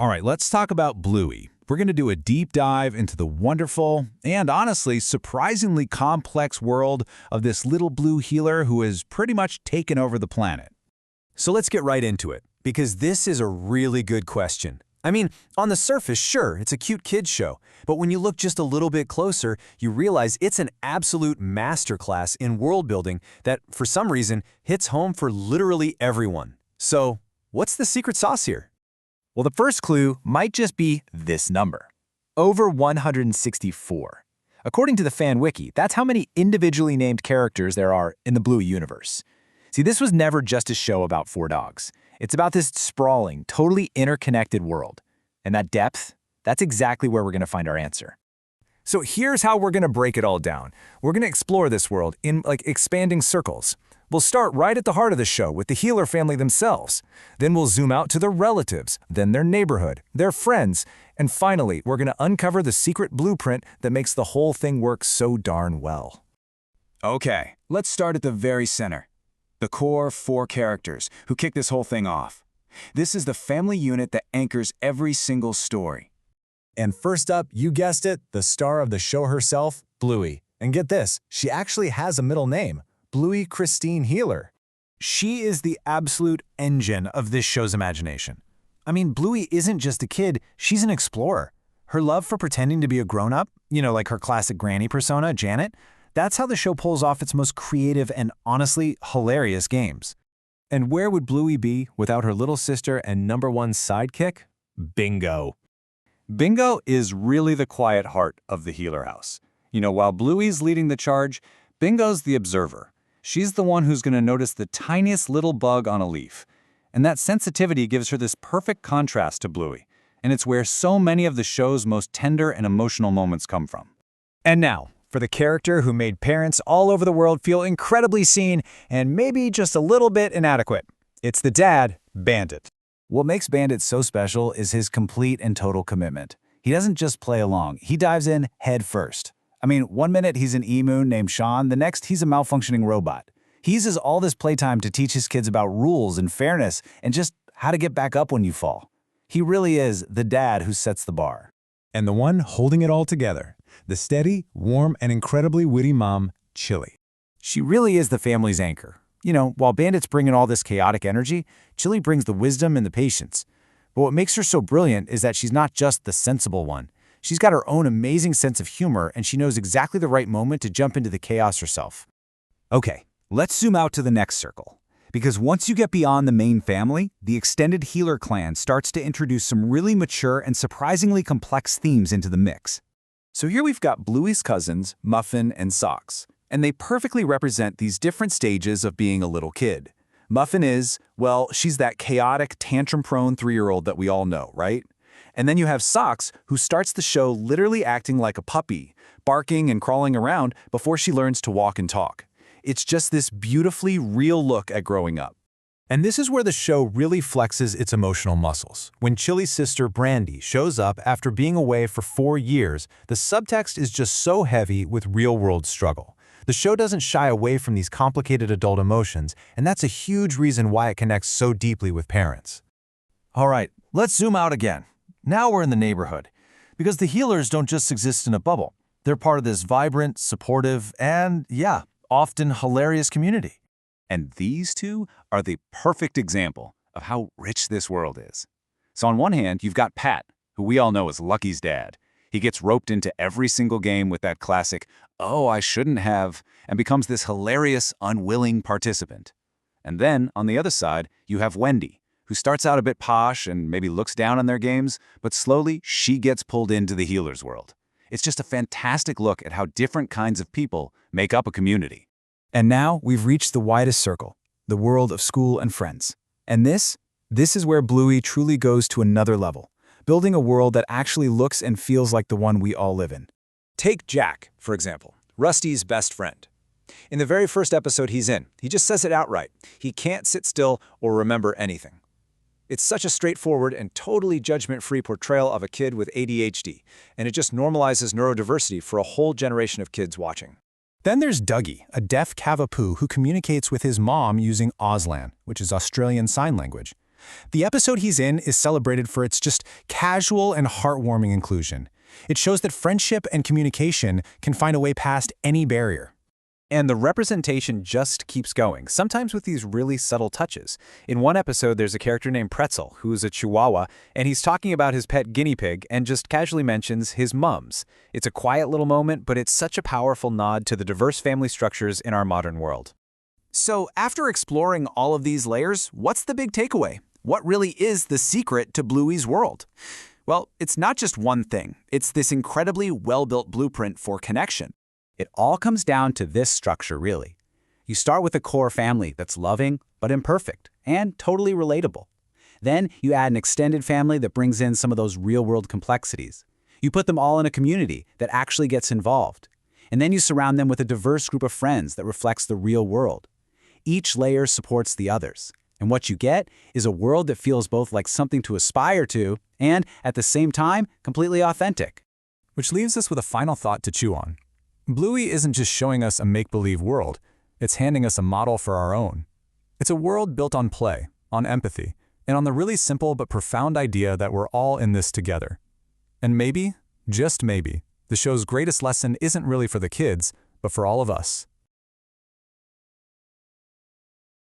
All right, let's talk about Bluey. We're going to do a deep dive into the wonderful and honestly surprisingly complex world of this little blue healer who has pretty much taken over the planet. So let's get right into it, because this is a really good question. I mean, on the surface, sure, it's a cute kids show, but when you look just a little bit closer, you realize it's an absolute masterclass in world building that, for some reason, hits home for literally everyone. So, what's the secret sauce here? Well, the first clue might just be this number. Over 164. According to the fan wiki, that's how many individually named characters there are in the Bluey universe. See, this was never just a show about 4 dogs. It's about this sprawling, totally interconnected world. And that depth, that's exactly where we're going to find our answer. So here's how we're going to break it all down. We're going to explore this world in expanding circles. We'll start right at the heart of the show with the healer family themselves. Then we'll zoom out to their relatives, then their neighborhood, their friends, and finally, we're going to uncover the secret blueprint that makes the whole thing work so darn well. Okay, let's start at the very center. The core 4 characters who kick this whole thing off. This is the family unit that anchors every single story. And first up, you guessed it, the star of the show herself, Bluey. And get this, she actually has a middle name, Bluey Christine Healer. She is the absolute engine of this show's imagination. I mean, Bluey isn't just a kid, she's an explorer. Her love for pretending to be a grown-up, like her classic granny persona, Janet, that's how the show pulls off its most creative and honestly hilarious games. And where would Bluey be without her little sister and #1 sidekick? Bingo. Bingo is really the quiet heart of the healer house. While Bluey's leading the charge, Bingo's the observer. She's the one who's going to notice the tiniest little bug on a leaf. And that sensitivity gives her this perfect contrast to Bluey. And it's where so many of the show's most tender and emotional moments come from. And now, for the character who made parents all over the world feel incredibly seen and maybe just a little bit inadequate. It's the dad, Bandit. What makes Bandit so special is his complete and total commitment. He doesn't just play along, he dives in head first. I mean, one minute he's an emu named Sean, the next he's a malfunctioning robot. He uses all this playtime to teach his kids about rules and fairness and just how to get back up when you fall. He really is the dad who sets the bar. And the one holding it all together, the steady, warm, and incredibly witty mom, Chili. She really is the family's anchor. While Bandit's bringing all this chaotic energy, Chili brings the wisdom and the patience. But what makes her so brilliant is that she's not just the sensible one. She's got her own amazing sense of humor, and she knows exactly the right moment to jump into the chaos herself. Okay, let's zoom out to the next circle. Because once you get beyond the main family, the extended healer clan starts to introduce some really mature and surprisingly complex themes into the mix. So here we've got Bluey's cousins, Muffin and Socks, and they perfectly represent these different stages of being a little kid. Muffin is, well, she's that chaotic, tantrum-prone 3-year-old that we all know, right? And then you have Socks, who starts the show literally acting like a puppy, barking and crawling around before she learns to walk and talk. It's just this beautifully real look at growing up. And this is where the show really flexes its emotional muscles. When Chili's sister Brandy shows up after being away for 4 years, the subtext is just so heavy with real-world struggle. The show doesn't shy away from these complicated adult emotions, and that's a huge reason why it connects so deeply with parents. All right, let's zoom out again. Now we're in the neighborhood, because the healers don't just exist in a bubble. They're part of this vibrant, supportive, and often hilarious community. And these two are the perfect example of how rich this world is. So on one hand, you've got Pat, who we all know as Lucky's dad. He gets roped into every single game with that classic, "Oh, I shouldn't have," and becomes this hilarious, unwilling participant. And then, on the other side, you have Wendy, who starts out a bit posh and maybe looks down on their games, but slowly she gets pulled into the healer's world. It's just a fantastic look at how different kinds of people make up a community. And now we've reached the widest circle, the world of school and friends. And this is where Bluey truly goes to another level, building a world that actually looks and feels like the one we all live in. Take Jack, for example, Rusty's best friend. In the very first episode he's in, he just says it outright. He can't sit still or remember anything. It's such a straightforward and totally judgment-free portrayal of a kid with ADHD, and it just normalizes neurodiversity for a whole generation of kids watching. Then there's Dougie, a deaf Cavapoo who communicates with his mom using Auslan, which is Australian Sign Language. The episode he's in is celebrated for its just casual and heartwarming inclusion. It shows that friendship and communication can find a way past any barrier. And the representation just keeps going, sometimes with these really subtle touches. In one episode, there's a character named Pretzel, who's a chihuahua, and he's talking about his pet guinea pig and just casually mentions his mums. It's a quiet little moment, but it's such a powerful nod to the diverse family structures in our modern world. So, after exploring all of these layers, what's the big takeaway? What really is the secret to Bluey's world? Well, it's not just one thing. It's this incredibly well-built blueprint for connection. It all comes down to this structure, really. You start with a core family that's loving but imperfect and totally relatable. Then you add an extended family that brings in some of those real-world complexities. You put them all in a community that actually gets involved. And then you surround them with a diverse group of friends that reflects the real world. Each layer supports the others. And what you get is a world that feels both like something to aspire to and, at the same time, completely authentic. Which leaves us with a final thought to chew on. Bluey isn't just showing us a make-believe world, it's handing us a model for our own. It's a world built on play, on empathy, and on the really simple but profound idea that we're all in this together. And maybe, just maybe, the show's greatest lesson isn't really for the kids, but for all of us.